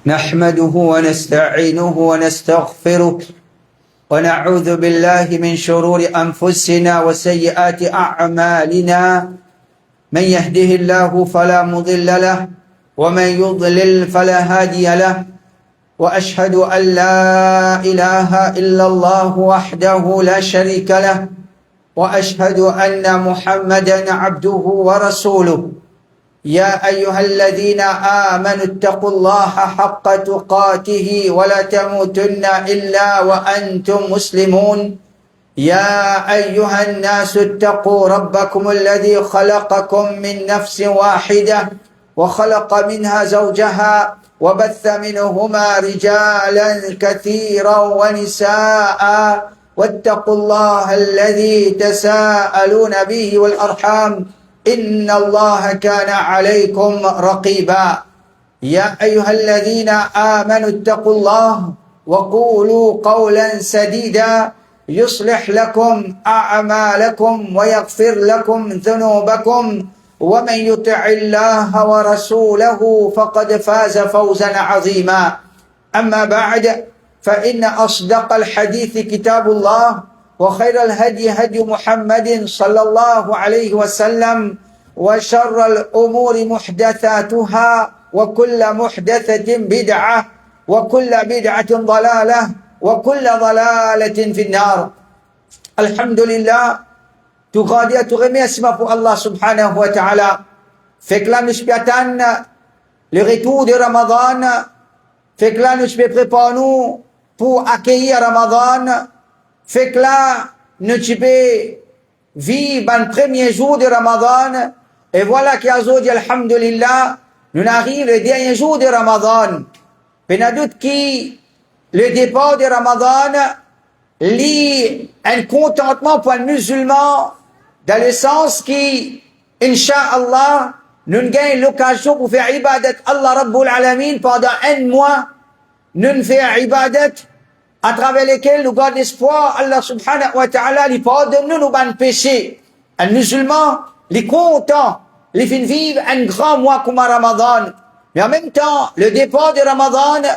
نحمده ونستعينه ونستغفره ونعوذ بالله من شرور أنفسنا وسيئات أعمالنا من يهده الله فلا مضل له ومن يضلل فلا هادي له وأشهد أن لا إله إلا الله وحده لا شريك له وأشهد أن محمدا عبده ورسوله يا أيها الذين آمنوا اتقوا الله حق تقاته ولا تموتن إلا وأنتم مسلمون يا أيها الناس اتقوا ربكم الذي خلقكم من نفس واحدة وخلق منها زوجها وبث منهما رجالا كثيرا ونساء واتقوا الله الذي تساءلون به والأرحام إن الله كان عليكم رقيبا يا أيها الذين آمنوا اتقوا الله وقولوا قولا سديدا يصلح لكم أعمالكم ويغفر لكم ذنوبكم ومن يطع الله ورسوله فقد فاز فوزا عظيما أما بعد فإن أصدق الحديث كتاب الله وخير الهدي هدي محمد صلى الله عليه وسلم وشر الأمور محدثاتها وكل محدثة بدعة وكل بدعة ضلالة وكل ضلالة في النار. الحمد لله. Tout grandir, tout remerciement pour Allah subhanahu wa ta'ala. Fait que là nous spiatan le retour de Ramadan. Fait que là nous préparons pour accueillir Ramadan. Fait que là, nous pouvons vivre un premier jour de Ramadan. Et voilà qu'aujourd'hui, alhamdulillah, nous arrivons le dernier jour de Ramadan. Mais n'a doute qui, le départ de Ramadan, lit un contentement pour un musulman, dans le sens qui, Inch'Allah, nous gagnons l'occasion pour faire ibadat Allah Rabbul Alamin pendant un mois. Nous faisons ibadat à travers lesquels nous gardons l'espoir, Allah subhanahu wa ta'ala, il pardonne nous nos péchés. Un musulman, il est content, il fait vivre un grand mois comme Ramadan. Mais en même temps, le départ de Ramadan,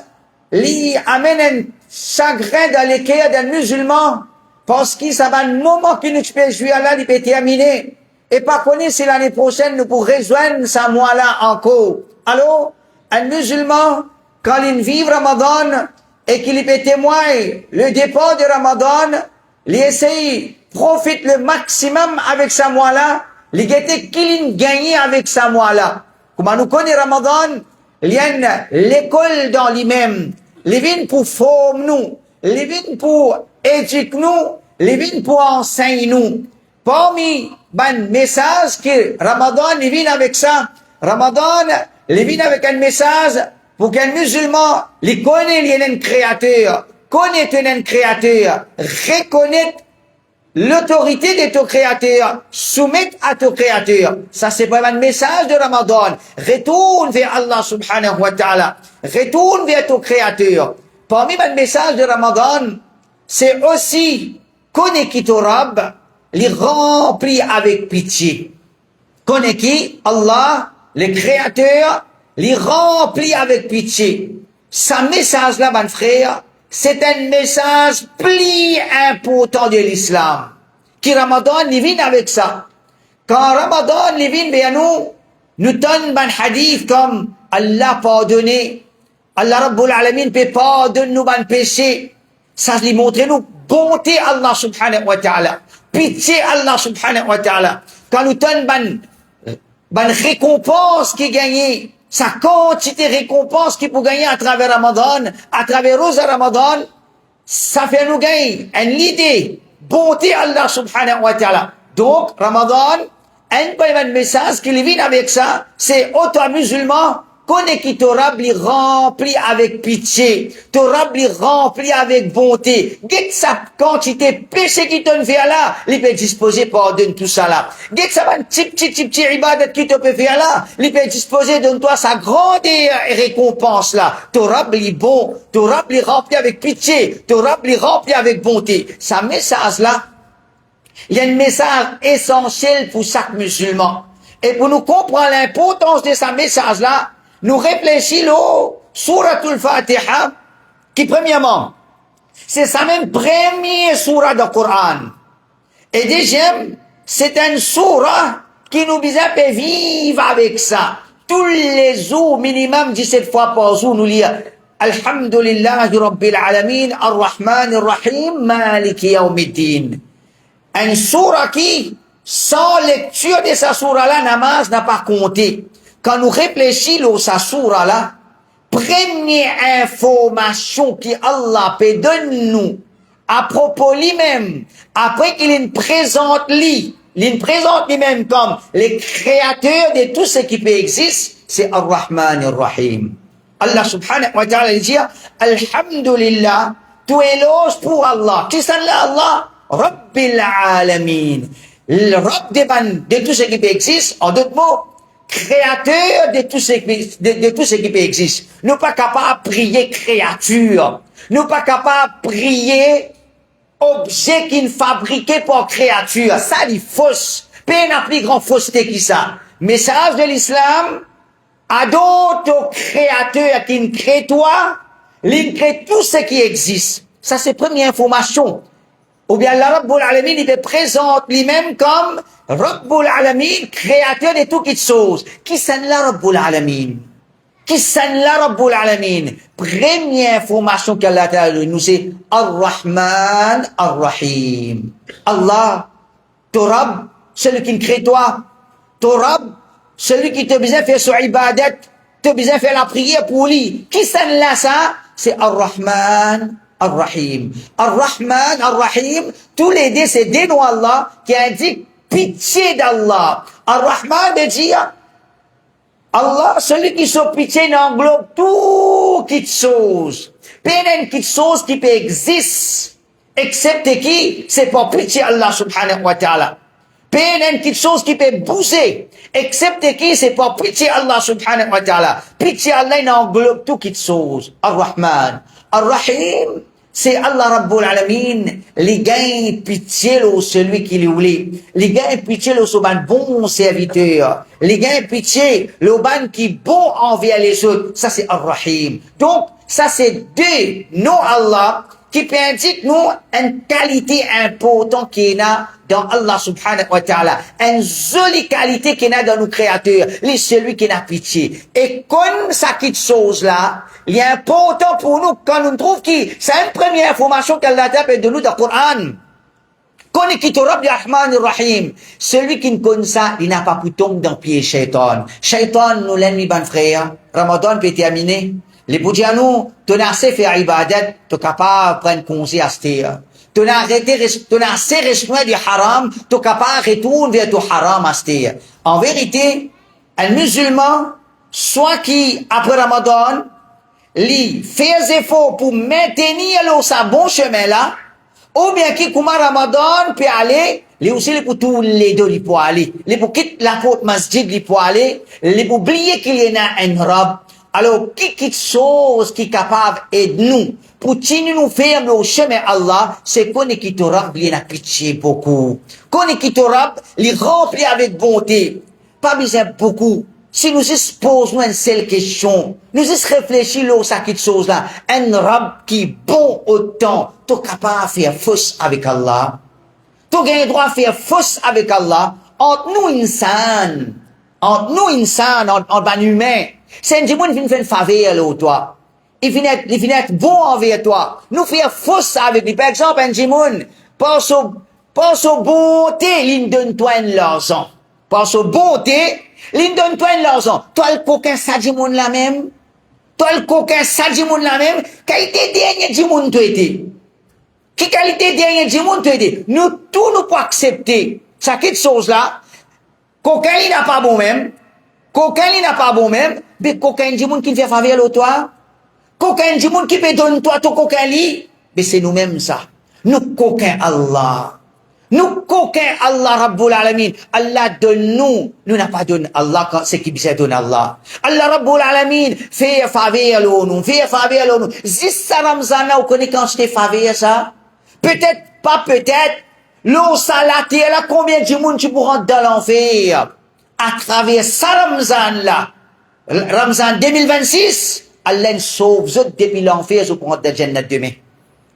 il amène un chagrin dans les cœurs d'un musulman, parce que ça va un moment que nous pouvons jouer là, il peut terminer. Et pas connaître si l'année prochaine nous pourrons rejoindre ce mois-là encore. Alors, un musulman, quand il vit Ramadan, et qu'il peut témoigner le départ de Ramadan, il essaye, profite le maximum avec ce mois-là, il guette qu'il gagne avec ce mois-là. Comme nous connaissons Ramadan, il y a l'école dans lui-même, il vient pour former nous, il vient pour éduquer nous, il vient pour enseigner nous. Parmi les messages que Ramadan, il vient avec ça, Ramadan, il vient avec un message pour qu'un musulman, il connaît un créateur, connaît un créateur, reconnaît l'autorité de ton créateur, soumettre à ton créateur. Ça, c'est vraiment un message de Ramadan. Retourne vers Allah subhanahu wa ta'ala. Retourne vers ton créateur. Parmi les messages de Ramadan, c'est aussi connaît qui ton Rabb, les remplit avec pitié. Connaît qui? Allah, le créateur, les remplit avec pitié. Ce message-là, mon frère, c'est un message plus important de l'islam. Qui Ramadan, il vient avec ça. Quand Ramadan, il vient vers nous donne un hadith comme Allah pardonné. Allah Rabbul Alamin peut pardonner nos péchés. Ça, lui montre nous bonté Allah subhanahu wa ta'ala. Pitié Allah subhanahu wa ta'ala. Quand nous donne une récompense qui est gagnée, sa quantité de récompense qu'il peut gagner à travers Ramadan, à travers Rosa Ramadan, ça fait nous gagner une idée, bonté Allah subhanahu wa ta'ala. Donc, Ramadan, un message qui vient avec ça, c'est autant musulman, connais qui te rabli rempli avec pitié, te rabli rempli avec bonté. Get sa quantité péché qui te fait là, il peut disposer pardonne tout ça là. Get sa petit ibadat qui te peut faire là, il peut disposer donne-toi sa grande récompense là. Te rabli bon, te rabli rempli avec pitié, te rabli rempli avec bonté. Ça message là, il y a un message essentiel pour chaque musulman. Et pour nous comprendre l'importance de ce message là, nous réfléchissons Suratul Fatiha, qui premièrement, c'est sa même première surah du Coran. Et deuxième, c'est une surah qui nous vise à vivre avec ça. Tous les jours, minimum 17 fois par jour, nous lisons Alhamdulillahi Rabbil Alamin, Ar-Rahman Ar-Rahim, Maliki Yawmiddin. Une surah qui, sans lecture de sa surah-là, namaz n'a pas compté. Quand nous réfléchissons à sa surah-là, première information que Allah peut donner nous à propos lui-même, après qu'il nous présente lui-même comme le créateur de tout ce qui peut exister, c'est Ar-Rahman Ar-Rahim. Allah subhanahu wa ta'ala dit Alhamdulillah, tout éloge pour Allah. Qui c'est Allah? Rabbil Alamin. Le Rabb de tout ce qui peut exister, en d'autres mots, créateur de tout ce qui peut exister. Nous pas capables de prier créature. Nous pas capables de prier objet qui est fabriqué par créature. Ça, c'est fausse. Pas une plus grande fausseté que ça. Message de l'islam, à d'autres créateurs qui ne créent toi, ils créent tout ce qui existe. Ça, c'est première information. Ou bien, la Rabbul Alamin, il te présente lui-même comme Rabbul Alamin, créateur de toutes choses. Qui c'est la Rabbul Alamin? Qui c'est la Rabbul Alamin? Première information qu'Allah t'a nous, c'est Ar-Rahman Ar-Rahim. Allah, ton Rabb, celui qui crée toi. Ton Rabb, celui qui te besoin de faire son ibadat, te besoin de faire la prière pour lui. Qui c'est là ça? C'est Ar-Rahman Ar-Rahim. Ar-Rahman Ar-Rahim, tous les deux, c'est des noms Allah qui indiquent pitié d'Allah. Ar-Rahman veut dire Allah, celui qui se pitié englobe tout qui chose. Pas une petite chose qui peut exister, excepté qui, c'est pour pitié Allah subhanahu wa ta'ala. Pas une petite chose qui peut bouger, excepté qui, c'est pour pitié Allah subhanahu wa ta'ala. Pitié Allah, il englobe tout qui chose. Ar-Rahman. Ar-Rahim, c'est Allah Rabbul Alamin, les gains pitié au celui qui lui, les gains pitié au soban bon serviteur, les gains pitié le ban qui bon envers les autres, ça c'est Ar-Rahim. Donc, ça c'est deux noms Allah qui peut indiquer nous une qualité importante qu'il y a dans Allah subhanahu wa ta'ala, une jolie qualité qu'il y a dans nos créateurs, les celui qui n'a pitié. Et comme ça quitte chose là, il est important pour nous quand nous trouvons qui, c'est une première information qu'Allah appelle de nous dans le Coran. Connaît qui te Rabbi Rahman Rahim. Celui qui ne connaît ça, il n'a pas pu tomber dans le pied Shaitan. Shaitan, nous l'ennemi, bon frère. Ramadan peut terminer. Les Boudjanou, tu as assez fait ibadat, tu es capable de prendre congé à ce terre. Tu as assez respect du haram, tu es capable de retourner vers ton haram à ce terre. En vérité, un musulman, soit qui, après Ramadan, lui fait des efforts pour maintenir sa bon chemin là, ou bien qui, comme Ramadan, peut aller, lui aussi, pour tous les deux, il peut aller. Il peut quitter la porte masjid, il peut aller. Il peut oublier qu'il y a un Rabb. Alors, qui chose qui est capable d'aider nous, pour nous faire le chemin Allah, c'est qu'on est qui te Rabb, il a pitié beaucoup. Qu'on est qui te Rabb, il remplit avec bonté. Pas besoin beaucoup. Si nous posons une seule question, nous réfléchissons à cette chose-là, un Rabb qui est bon autant, tu es capable de faire fausse avec Allah. Tu as le droit de faire fausse avec Allah, entre nous insan, entre ban humain. C'est un démon qui vient faire faveur à toi. Il vient être bon envers toi. Nous faire fausse avec lui. Par exemple, un démon, par son bonté, il donne toi un l'argent. Par son bonté, il donne toi un l'argent. Toi, le coquin, ça démon la même. Toi, le coquin, ça démon la même. Qualité dernier démon, tu étais. Qui qualité dernier démon, tu étais. Nous, tout nous pas accepter. Ça, quelque chose là. Coquin, il n'a pas bon même. Coquin, il n'a pas bon même. Mais coquin, démon qui fait faveur à toi. Coquin, démon qui peut donner toi ton coquin li. Mais c'est nous-mêmes ça. Nous, coquin Allah. Nous, coquin Allah Rabbul Alamin. Allah donne nous. Nous n'a pas donné Allah quand c'est qui bisa donne Allah. Allah Rabbul Alamin fait faveur à nous. Fait faveur à nous. Zissa Ramzana, vous connaissez quand je t'ai faveur ça? Peut-être, pas peut-être. L'eau salate, là, combien de monde tu pourras rentrer dans l'enfer? À travers ça Ramzan là. Ramzan 2026. Allah sauve vous depuis l'enfer au point de Jannat demain.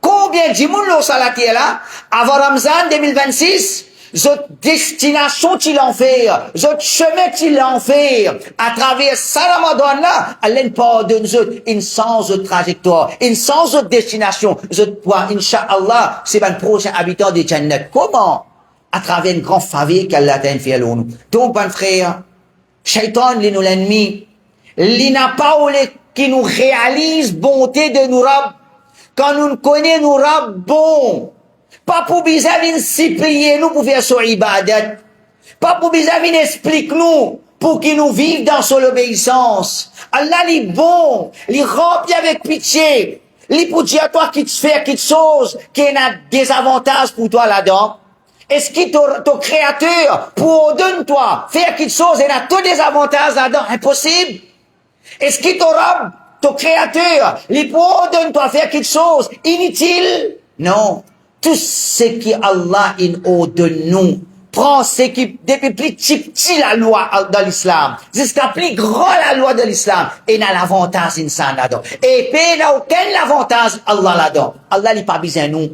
Combien de monde l'ont salati là? Avant Ramzan 2026, votre destination tu l'enfer, votre chemin tu l'enfer. À travers ça Ramadan là, Allah pardonne vous une sens de trajectoire, une sens de destination. Vous pouvez, Inch'Allah, c'est le prochain habitant de Jannat. Comment? À travers une grande faveur qu'Allah t'a fait à nous. Donc, bon frère, Shaitan, il nous l'ennemi. Il n'a pas qui nous réalise bonté de nous rab. Quand nous connaissons nous rab bon. Pas pour bizarre s'y prier nous pour faire son ibadat. Pas pour bizarre explique nous pour qu'il nous vive dans son obéissance. Allah est bon. Il remplit avec pitié. Il pour dire à toi qui te fait quelque chose qui a des avantages pour toi là-dedans. Est-ce que ton créateur, pour donner-toi, faire quelque chose, il a tous des avantages là-dedans? Impossible. Est-ce que ton créateur, il pour donner-toi faire quelque chose, inutile? Non. Tout ce qui Allah de nous, prend ce qui, depuis plus petit la loi dans l'islam, jusqu'à plus grand la loi de l'islam, et n'a l'avantage insan là-dedans. Et puis, il n'a aucun avantage Allah là-dedans. Allah, il n'a pas besoin de nous.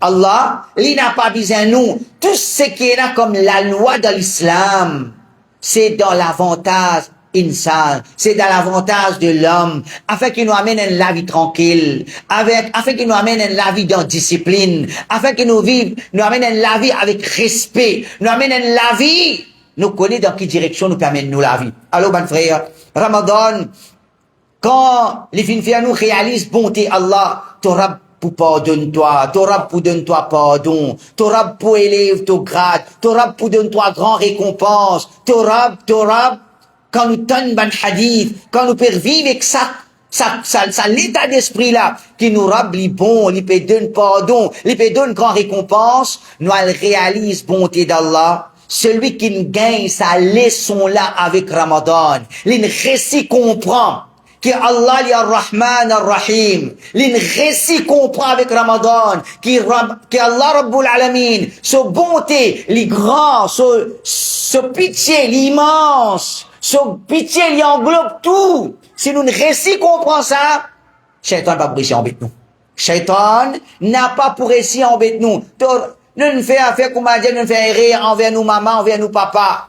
Allah, il n'a pas besoin de nous. Tout ce qui est là comme la loi de l'islam, c'est dans l'avantage insan, c'est dans l'avantage de l'homme, afin qu'il nous amène une vie tranquille, afin qu'il nous amène une vie dans discipline, afin qu'il nous amène une vie avec respect, nous amène une vie, nous connaît dans quelle direction nous permet nous la vie. Alors, mon frère, Ramadan, quand les filles nous réalisent bonté Allah, t'auras pour pardonne-toi, t'auras pour donne-toi pardon, t'auras pour élève ton grade, t'auras pour donne-toi grand récompense, t'auras, quand nous tenons ban hadith, quand nous pouvons vivre avec ça, l'état d'esprit là, qui nous rabli bon, il peut donner pardon, il peut donner grand récompense, nous réalise bonté d'Allah. Celui qui nous gagne sa leçon là avec Ramadan, il récit comprend que Allah est Ar-Rahman Ar-Rahim. L'in récit comprend avec Ramadan, que Allah Rabbul Alamin, sa bonté, les grands, sa pitié, l'immense, sa pitié, il englobe tout. Si nous ne récit comprend ça, Shaitan n'a pas pour réussir en bête nous. Shaitan n'a pas pour réussir en bête nous. Nous ne faisons affaire comme Dieu, nous faisons rire envers nous maman, envers nous papa.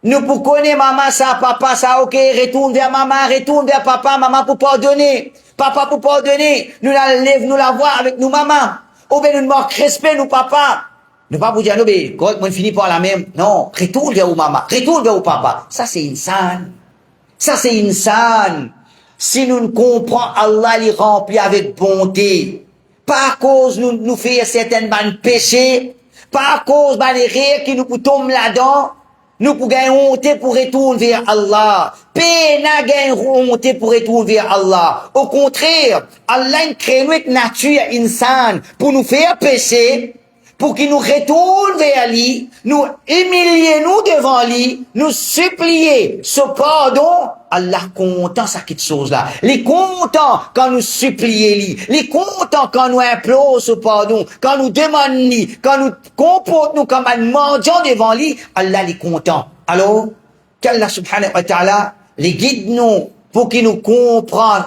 Nous pour connaître maman, ça, papa, ça, ok, retourne vers maman, retourne vers papa, maman pour pardonner, papa pour pardonner, nous la lève, nous la voir avec nous maman, ou bien nous manque respect, nous papa. Nous pas pour dire, non, mais, quand on finit par la même, non, retourne vers où maman, retourne vers où papa. Ça c'est insane. Ça c'est insane. Si nous ne comprenons Allah, il remplit avec bonté. Pas à cause nous fait certaines bonnes péchés, pas à cause des rires qui nous tombent là-dedans, nous pour gagner honte pour retourner vers Allah. Pena gagner honte pour retourner vers Allah. Au contraire, Allah crée notre nature insane pour nous faire pécher, pour qu'il nous retourne vers lui, nous humilier nous devant lui, nous supplier ce pardon. Allah content ça quelque chose là. Il est content quand nous supplions lui. Il est content quand nous implorons ce pardon, quand nous demandons lui, quand nous comportons nous comme un mendiant devant lui. Allah est content. Alors, qu'Allah subhanahu wa ta'ala les guide nous pour qu'il nous comprenne,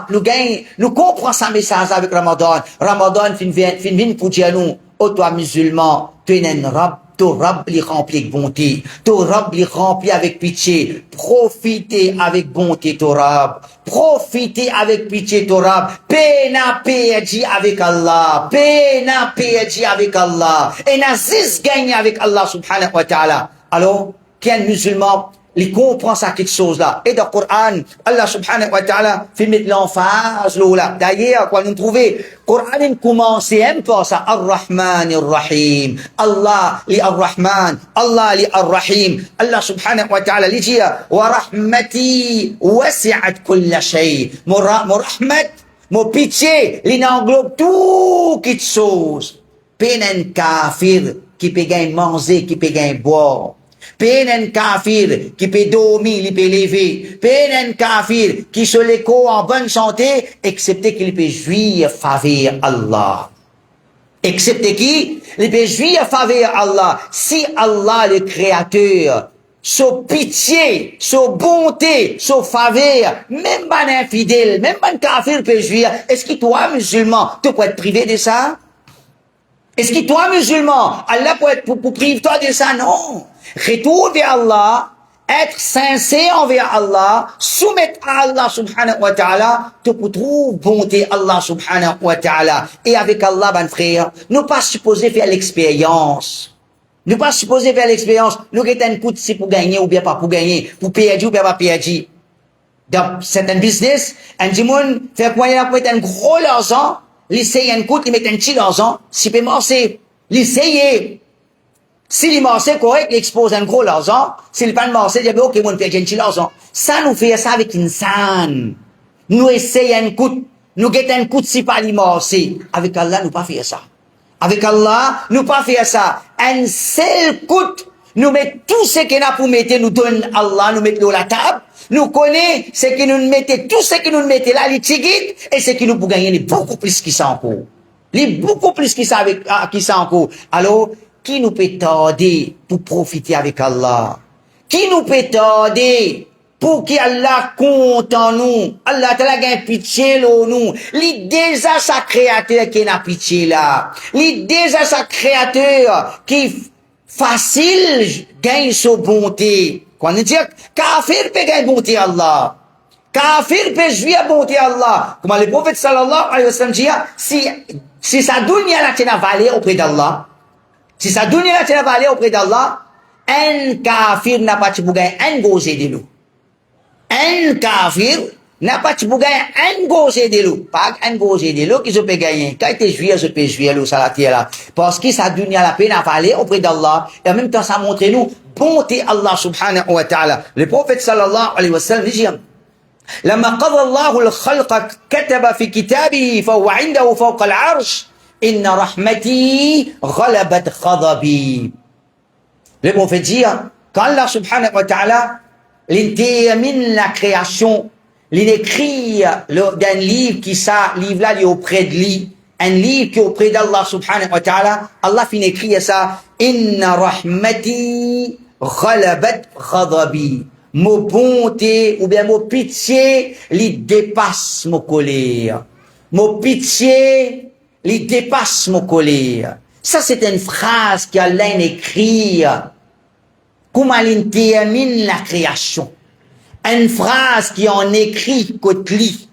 nous comprend sa message avec Ramadan. Ramadan fin pour dire nous, ô toi musulman, tu es un rab. Ton Rab les remplit avec bonté. Ton Rab les remplit avec pitié. Profitez avec bonté, ton Rab. Profitez avec pitié, ton Rab. Pena perdu avec Allah. Pena perdu avec Allah. Et n'aziz gagne avec Allah subhanahu wa ta'ala. Alors, quel musulman, il comprend ça quelque chose là. Et dans le Coran, Allah subhanahu wa ta'ala fait mettre l'emphase là. D'ailleurs, quand nous trouvons, le Coran commence un peu ça. Ar-Rahman Ar-Rahim. Allah li Ar-Rahman. Allah li Ar-Rahim. Allah subhanahu wa ta'ala lui dit, wa rahmati wasi'at kulla shay. Mon rahmat, mon pitié, il englobe tout quelque chose. Penen kafir, qui peut gagner manger, qui peut gagner boire. Penen kafir qui peut dormir, il peut lever. Penen kafir qui se l'écho en bonne santé, excepté qu'il peut jouir faveur Allah. Excepté qui? Il peut jouir faveur Allah. Si Allah, le créateur, so pitié, so bonté, so faveur, même ban infidèle, même ban kafir peut jouir. Est-ce que toi, musulman, tu peux être privé de ça? Est-ce que toi, musulman, Allah peut être pour priver toi de ça? Non. Retourne vers Allah, être sincère envers Allah, soumettre à Allah subhanahu wa ta'ala, tu peux trouver bonté Allah subhanahu wa ta'ala. Et avec Allah, ben frère, nous pas supposés faire l'expérience. Nous pas supposés faire l'expérience. Nous qui un coup c'est pour gagner ou bien pas pour gagner, pour perdre ou bien pas perdre. Dans certains business, un dimon fait quoi il a peut-être un gros argent, l'essayer un coup, il met un petit argent, s'il peut marcher, l'essayer. S'il marche correct, il expose un gros argent, s'il pas marche, il dit ok, mon perd un petit argent. Ça nous fait ça avec insan. Nous essayons un coup, nous guettons un coup si pas il marche. Avec Allah, nous pas faire ça. Avec Allah, nous pas faire ça. Un seul coup, nous mettons tout ce qu'on a pour mettre, nous donne Allah, nous mettons la table. Nous connaissons ce que nous mettons, tout ce que nous mettons là, les tigit, et ce que nous pour gagner, beaucoup plus qui ça encore. Beaucoup plus qui ça avec, qui ça encore. Alors, qui nous peut tarder pour profiter avec Allah? Qui nous peut tarder pour qu'Allah compte en nous? Allah t'a la pitié là nous. Li déjà sa créateur qui n'a pitié là. Li déjà sa créateur qui facile gagne sa bonté. Quand on dit kafir peut gagner bonté Allah. Kafir peut jouir bonté Allah. Comme le prophète sallallahu alayhi wa sallam dit, si sa dunya là t'a valeur auprès d'Allah, si sa dunya là t'a valeur auprès d'Allah, un kafir n'a pas de gagner un gros de l'eau. Un kafir n'a pas de gagner un gros de l'eau. Pas un gros de l'eau qui se peut gagner. Quand il jouir, je peux jouir l'eau, ça la tire là. Parce que sa dunya la peine à valeur auprès d'Allah. Et en même temps, ça montre nous bonté Allah subhanahu wa ta'ala. Le prophète sallallahu alayhi wa sallam dit, لما قضى الله الخلق كتب في كتابه فهو عنده فوق العرش إن رحمتي غلبت غضبي. Le prophète dit, quand Allah subhanahu wa ta'ala termine la création, il écrit d'un livre qui ça, livre là, il est auprès de lui, un livre qui est auprès d'Allah subhanahu wa ta'ala, Allah finit écrire ça, Inna rahmati ghalabat ghadabi. Mon bonté ou bien mon pitié, il dépasse mon colère. Mon pitié, il dépasse mon colère. Ça, c'est une phrase qu'Allah écrit. Comment il termine la création. Une phrase qui en écrit côté lui.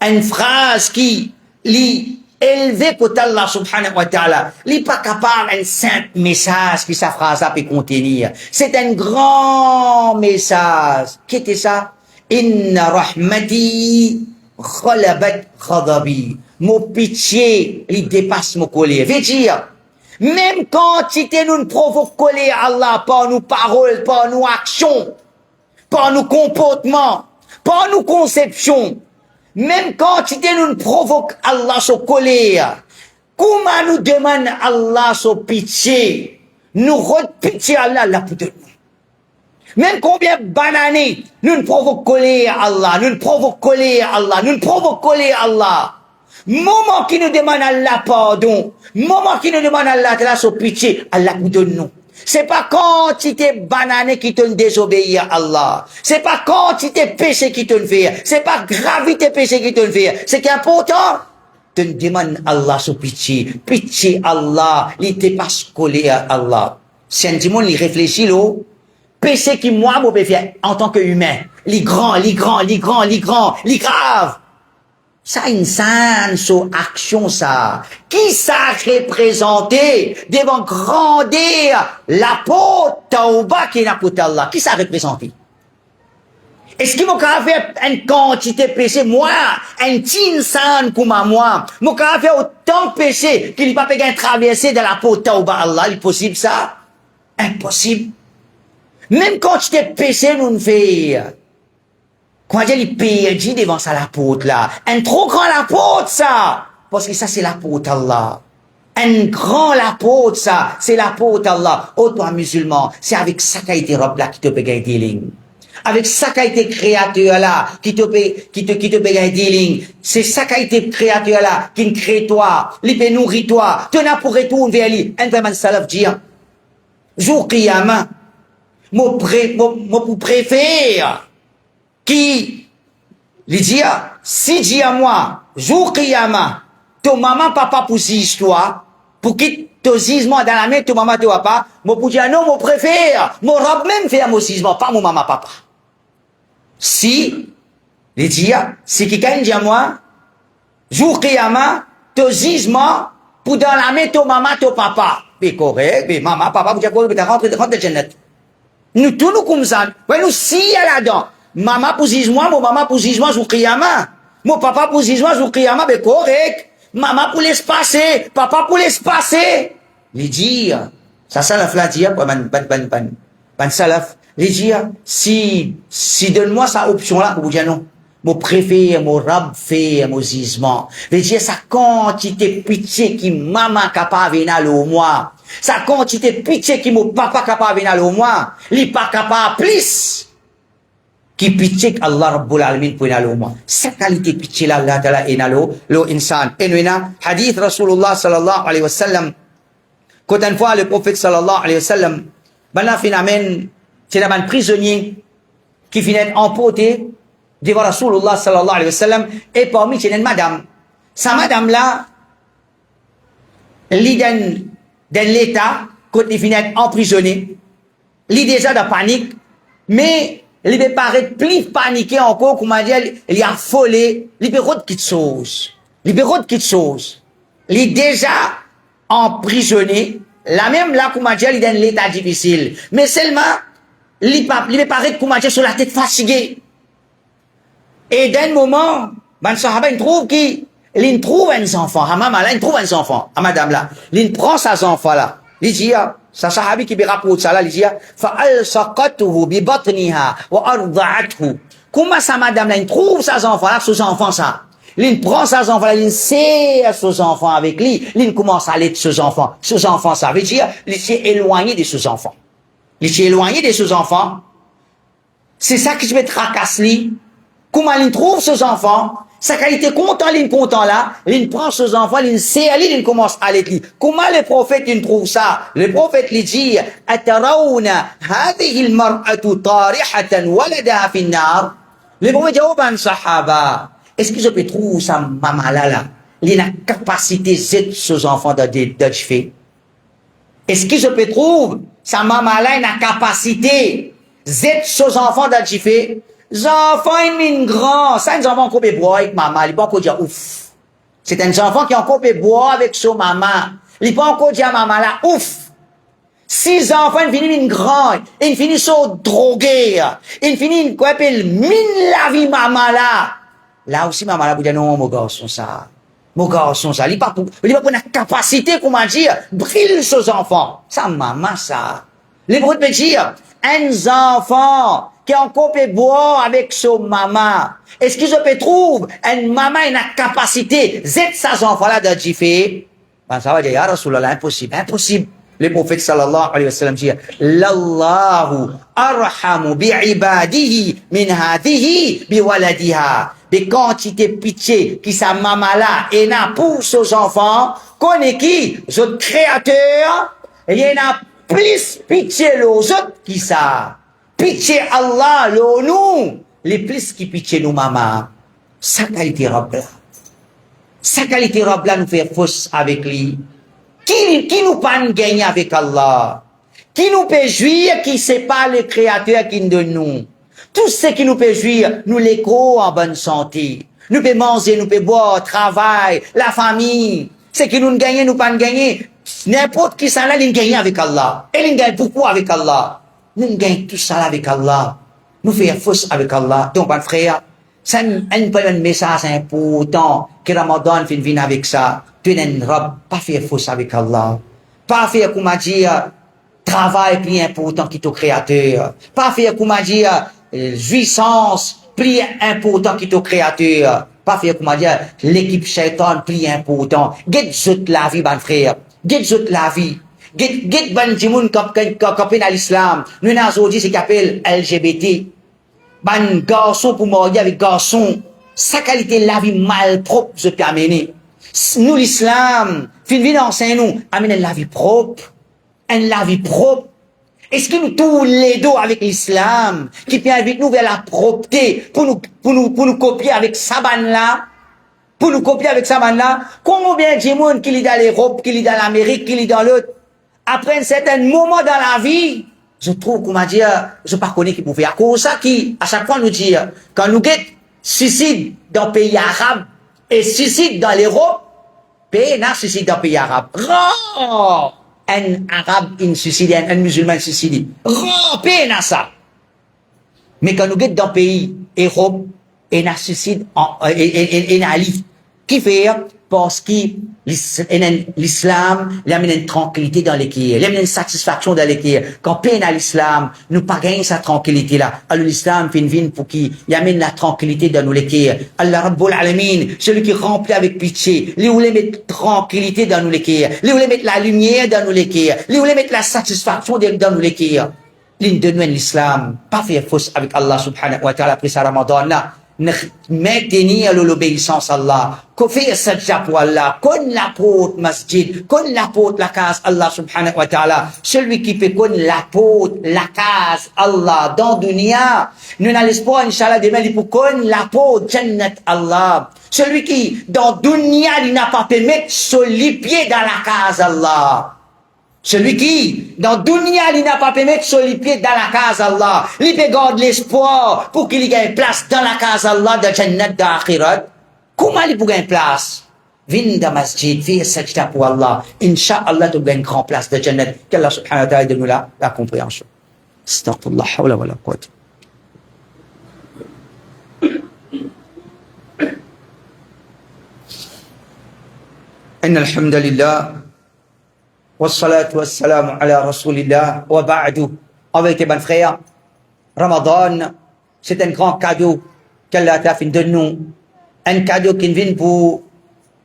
Une phrase qui lit élevé côté Allah subhanahu wa ta'ala. Il n'est pas capable un simple message que sa phrase peut contenir. C'est un grand message. Qu'est-ce que ça? Inna rahmati ghalabat ghadabi. Mon pitié, il dépasse mon colère. Veut dire, même quand nous provoque colère Allah par nos paroles, par nos actions, par nos comportements, par nos conceptions, même quand nous provoque Allah sa colère, comment nous demande Allah sa pitié, nous redonnons pitié à Allah, pour nous. Même combien d'années nous provoquons colère à Allah, nous provoquons colère à Allah, nous provoquons colère à Allah. Moment qui nous demande Allah pardon, moment qui nous demande Allah sa pitié, Allah nous donne nous. C'est pas quantité banane qui te désobéit à Allah. C'est pas quantité péché qui te fait. C'est pas gravité péché qui te fait. C'est qu'important, te demande Allah sa pitié. Pitié Allah, il te passe collé à Allah. Si un dimanche, il réfléchit, là, péché qui moi, je peux faire en tant qu'humain. Les grands, les graves. Ça, une sainte action, ça. Qui ça représenté devant grandir l'apôtre Tauba qui est l'apôtre Allah? Qui ça représenté? Est-ce qu'il m'a fait une quantité de péché? Moi, un petit insane comme moi, m'a fait autant de péché qu'il n'est pas pu traverser de l'apôtre Tauba Allah. Il est possible ça? Impossible. Même quand tu t'es péché, nous ne fait. Quand il perdu devant ça l'apôtre là. Un trop grand l'apôtre ça. Parce que ça c'est l'apôtre Allah. Un grand l'apôtre ça. C'est l'apôtre Allah. Oh toi musulman, c'est avec ça qu'a été robe là qui te peut gagner dealing. Avec ça qu'a été créateur là qui te peut gagner dealing. C'est ça qu'a été créateur là qui te crée toi. Il peut nourrir toi. Tu n'as pour retourner vers lui. Un vraiment salaf dit. Jour qiyamah. Mon préfère, qui, il dit, si dit à moi, jour Qiyama, ton maman, papa, pour cette histoire, pour qu'il te gisement dans la main, ton maman, ton papa, moi, pour dire, non, mon préfère, mon robe même fait mon gisement, pas mon maman, papa. Si, il dit, si quelqu'un dit à moi, jour Qiyama, ton gisement, pour dans la main, ton maman, ton papa. C'est correct, mais maman, papa, vous dites quoi, vous rentrez dans la Jannat. Nous, tous nous comme ça. Ouais, nous, si, là-dedans. Maman pour jugement, mon maman pour jugement, jour Qiyama. Mon papa pour jugement, jour Qiyama, c'est correct. Maman pour laisser passer, papa pour laisser passer. Les dire, ça salaf la dire, ban salaf, les dire, si donne-moi sa option-là, vous dire non. Mon préfère, mon rab fait, mon gisement. Les dire, sa quantité pitié qui maman capable venir au moi. Sa quantité pitié qui mon papa capable venir au moi. Li pas capable plus. Qui pitié Allah Rabbul Alamin pour venir au moi. Sa qualité pitié là, Allah Ta'ala inalo, lo insan. Et nous, hadith Rasulullah sallallahu alayhi wa sallam. Quand une fois le prophète sallallahu alayhi wa sallam, ben finalement, c'est un prisonnier qui finit emporté devant Rasulullah sallallahu alayhi wa sallam, et parmi c'est une madame. Sa madame là, elle dans l'état, quand il finit emprisonné, il déjà de panique, mais il peut paraître plus paniqué encore, comment dire, il est affolé, il peut autre quelque chose. Il peut autre quelque chose. Il est déjà emprisonné, la même là, comment dire, il est dans l'état difficile. Mais seulement, il peut paraître, comment dire, sur la tête fatiguée. Et d'un moment, ben sahaba, il trouve il trouve un enfant. À maman là, il trouve un enfant. À madame là. Il prend ses enfants là. Il dit, sa sahabi qui me rapporte ça là, il dit, fa'alsaqatuhu bi batniha wa arda'athu. Comment sa madame là, il trouve ses enfants là, ses enfants ça. Il prend ses enfants là, il serre ses enfants avec lui. Il commence à aller de ses enfants. Ses enfants, ça veut dire, il s'est éloigné de ses enfants. Il s'est éloigné de ses enfants. C'est ça qui se met tracasse lui. Comment il trouve ses enfants? Sa qualité content là, il prend ses enfants, il sait aller, il commence à aller. Comment le prophète il trouve ça? Le prophète lui dit, Atarawna hadhihi al-mar'atu tarihatan waladaha fi an-nar. Le prophète dit, oh ben sahaba, est-ce que je peux trouver sa maman là? Il a la capacité d'être ses enfants de faire. Est-ce que je peux trouver sa maman là, il a la capacité d'être ses enfants de faire? Les enfants, ils sont grands. Ça, les enfants qui ont boire avec maman. Ils ne peuvent pas dire ouf. C'est un enfant qui a encore boire avec son maman. Ils ne peuvent pas encore dire à maman là ouf. Si les enfants, ils finissent grands, ils finissent drogués, ils finissent, quoi, ils minent la vie maman là. Là aussi, maman là, vous dire non, mon garçon, ça. Mon garçon, ça. Il n'a pas la capacité, comment dire, brille ses enfants. Ça, maman, ça. Les brutes me dire, un enfant, qui a encore pu boire avec son maman. Est-ce que je peux trouver une maman qui a la capacité d'être ses enfants-là de faire? Ben, ça va dire, ya Rasulallah, impossible, impossible. Le prophète sallallahu alayhi wa sallam dit, L'Allahu arhamu bi'ibadihi min hadihi biwaladiha. Des quantités pitié qui sa maman-là et n'a pour ses enfants, connaît qui? Ce créateur, il y en a plus pitié les autres qui ça. Pitié Allah, nous, les plus qui pitié nous, maman. Sa qualité Rabb là. Sa qualité Rabb là nous fait fausse avec lui. Qui nous pas gagner avec Allah? Qui nous peut jouir, qui c'est pas le créateur qui nous donne nous? Tout ce qui nous peut jouir, nous l'écho en bonne santé. Nous peut manger, nous peut boire, travail, la famille. Ce qui nous gagne, nous pas gagner. N'importe qui ça là, il gagne avec Allah. Et il gagne pourquoi avec Allah? Nous gagnons tout ça avec Allah. Nous faisons fausse avec Allah. Donc, mon frère, c'est un message important que Ramadan vient avec ça. Tu n'es pas faire fausse avec Allah. Pas faire, comment dire, travail plus important que ton créateur. Pas faire, comment dire, jouissance plus important que ton créateur. Pas faire, comment dire, l'équipe shaitan plus important. Get la vie, mon frère. Get la vie. Get ban jimoun kapin à l'islam. Nous n'avons aujourd'hui ce qu'on appelle LGBT. Ban garçon pour marier avec garçon. Sa qualité la vie malpropre je peux amener. Nous l'islam, fin enseigne nous, amène la vie propre. La vie propre. Est-ce que nous tournons les dos avec l'islam, qui vient avec nous vers la propreté, pour nous copier avec Saban là, pour nous copier avec Saban là, combien de monde qui est dans l'Europe, qui est dans l'Amérique, qui est dans l'autre, après un certain moment dans la vie, je trouve, comment dire, je ne pas connais qui pouvait. À cause de ça, qui, à chaque fois, nous dit, quand nous guettons suicide dans le pays arabe et suicide dans l'Europe, pays n'a suicide dans le pays arabe. Rare! Un arabe in suicide, un musulman suicide. Rare! Pays n'a ça. Mais quand nous guettons dans le pays Europe, et n'a suicide, et n'a livre. Qui fait? Parce que l'islam, il amène une tranquillité dans l'équilibre, il amène une satisfaction dans l'équilibre. Quand peine à l'islam, nous pas gagner sa tranquillité là. Alors l'islam fait une vie pour qui il amène la tranquillité dans nous l'équilibre. Allah Rabbul Alamin, celui qui remplit avec pitié, lui voulait mettre tranquillité dans nous l'équilibre, lui voulait mettre la lumière dans nous l'équilibre, lui voulait mettre la satisfaction dans nous l'équilibre. L'une de nous l'islam, pas faire fausse avec Allah subhanahu wa ta'ala après sa Ramadan là. Maintenir l'obéissance à Allah, qu'on fait sajda pour Allah, qu'on l'apôtre masjid, qu'on l'apôtre la case Allah subhanahu wa ta'ala, celui qui fait qu'on l'apôtre la case Allah dans dunya, nous n'allons pas, Inch'Allah, demain, il faut qu'on l'apôtre Jannat Allah, celui qui, dans dunya, il n'a pas pu mettre sur les pieds dans la case Allah. Celui qui, dans dunya, il n'a pas pu mettre sur les pieds dans la case Allah. Il peut garder l'espoir pour qu'il y ait une place dans la case Allah de Jannat d'Akhirat. Comment il peut gagner une place? Viens dans masjid, fais sajda pour Allah. Inch'Allah, tu gagnes une grande place de Jannat. Qu'Allah subhanahu wa ta'ala donne nous la compréhension. Astaghfirullah, hawla wa la quwwata. Inna alhamdulillah. Wassalatu wassalamu ala rasulillah wa ba'du. Avec les bons frères, Ramadan, c'est un grand cadeau qu'Allah t'a fait de nous. Un cadeau qui vient pour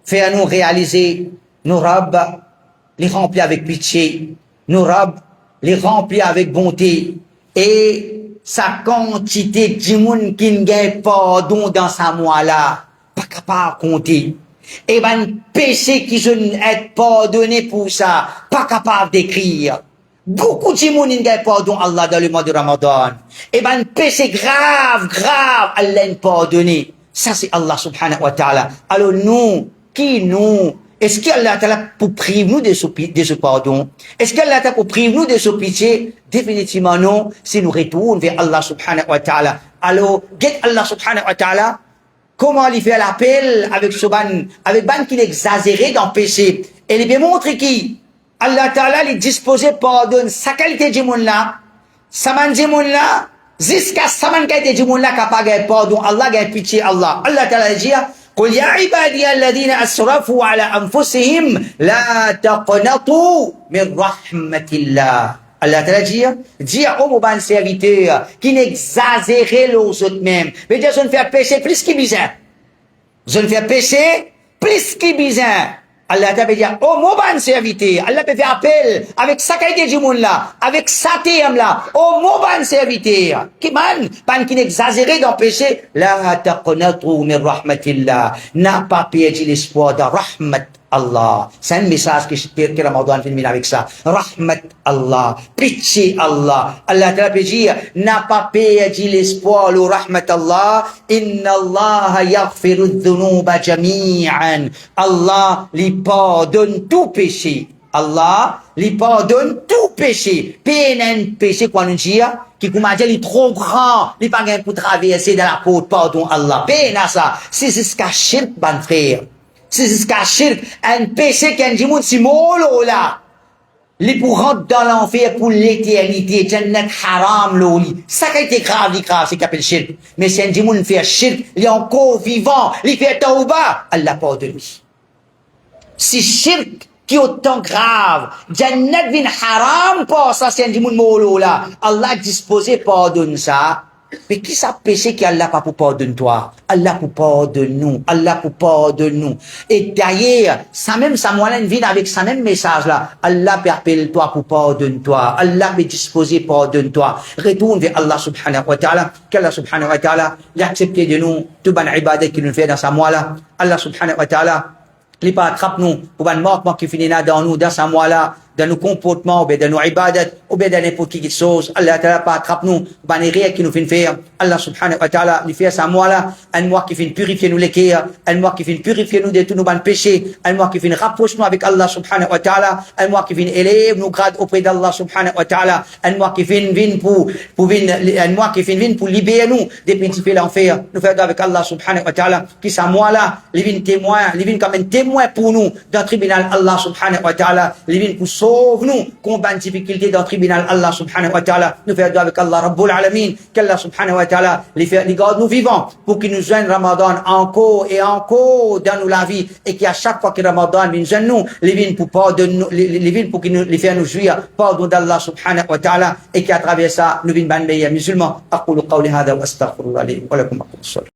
faire nous réaliser nos rêves, les remplir avec pitié, nos rêves, les remplir avec bonté. Et sa quantité de monde qui n'a pas pardon dans sa moi là, pas capable de compter. Et ben, péché qui je n'ai pardonné pour ça, pas capable d'écrire. Beaucoup de gens n'ont pardon Allah dans le mois de Ramadan. Et ben, péché grave, Allah n'a pardonné. Ça, c'est Allah subhanahu wa ta'ala. Alors nous, est-ce qu'Allah ta'ala pour priver nous de ce pardon? Est-ce qu'Allah ta'ala pour priver nous de ce pitié? Définitivement non, si nous retournons vers Allah subhanahu wa ta'ala. Alors, get Allah subhanahu wa ta'ala, comment il fait l'appel avec ce ban qui est exagéré dans le péché. Et il bien montre qui Allah Ta'ala est disposé pardonner sa qualité de monde là, sa man de monde là, jusqu'à sa man qualité de monde là capable de pardon. Allah a pitié Allah. Allah Ta'ala dit قل يا عبادي الذين أسرفوا على أنفسهم لا تقنطوا من رحمة الله. Allah Ta'ala dit aux mon serviteur qui n'exagère les autres mêmes. Mais dire, je ne fais pécher plus qu'il besoin. Je ne fais pécher plus qu'il besoin. Allah Ta'ala dit, oh mon serviteur, Allah peut faire appel avec sa qualité du monde là, avec sa terme là, oh mon serviteur. Qui man, pan qui n'exagère dans le péché, la taqnatu min rahmatillah. N'a pas perdu l'espoir de rahmat Allah. C'est un message que Ramadan finit avec ça. Rahmat Allah. Pitié Allah. Allah Ta'ala peut dire, n'a pas perdu l'espoir, le rahmat Allah. Inna Allah yaghfiru dhunuba jami'an. Allah lui pardonne tout péché. Allah lui pardonne tout péché. Peine péché qu'on nous dit, qui comment dire, il est trop grand, il n'est pas gain pour traverser dans la côte, pardon Allah. Peine à ça. C'est ce qu'a shirk, ban frère. C'est ce qu'a shirk, un péché qui a dit, si molo là. Il pour rentrer dans l'enfer pour l'éternité, Jannat haram loli. Ça qui a été grave, c'est qu'il appelle shirk. Mais si un dimoun fait shirk, il est encore vivant, il fait tauba, Allah pardonne lui. Si shirk qui est autant grave, Jannat vin haram pour ça, c'est un dimoun molo là. Allah disposé pardonne ça. Mais qui ça péché qu'Allah pas pour pardonner toi? Allah pour pardonner nous. Allah pour pardonner nous. Et d'ailleurs, ça même, ça moyen vient avec ça même message là. Allah peut appeler toi pour pardonner toi. Allah peut disposer pardonner toi. Retourne vers Allah subhanahu wa ta'ala. Qu'Allah subhanahu wa ta'ala, il accepte de nous, tout ban ibadat qu'il nous fait dans sa mois là. Allah subhanahu wa ta'ala, il pas attrape nous, pour ban mort qui finit là dans nous, dans sa mois là. dans nos comportements, ou bien dans nos ibadat, ou bien dans n'importe quelle chose. Allah Ta'ala pas attrape nous, ban les rires qui nous fait faire. Allah subhanahu wa ta'ala, lui fait ça moi là, un mois qui fait purifier nous les cœurs, un mois qui fait purifier nous de tous nos bons péchés, un mois qui fait rapprocher nous avec Allah subhanahu wa ta'ala, un mois qui fait élever nos grades auprès d'Allah subhanahu wa ta'ala, un mois qui fait un mois qui fait pour libérer nous des principes l'enfer. Nous faisons avec Allah subhanahu wa ta'ala, qui ça moi là, les vins témoins, les vins comme un témoin pour nous dans le tribunal Allah subhanahu wa ta'ala, les vins pour sauver nous, combattre une difficulté dans le tribunal Allah subhanahu wa ta'ala. Nous faisons avec Allah Rabbul Alamin, qu'Allah subhanahu wa ta'ala les garde nous vivants pour qu'ils nous joignent Ramadan encore et encore dans nous la vie et qu'à chaque fois que Ramadan vient joindre nous, les vins pour pardonner, les vins pour qu'ils nous les faire nous jouir pardon d'Allah subhanahu wa ta'ala et qu'à travers ça nous vins ban meilleurs musulmans. أقول قولي هذا وأستغفر الله لي ولكم. أقول الصلاة.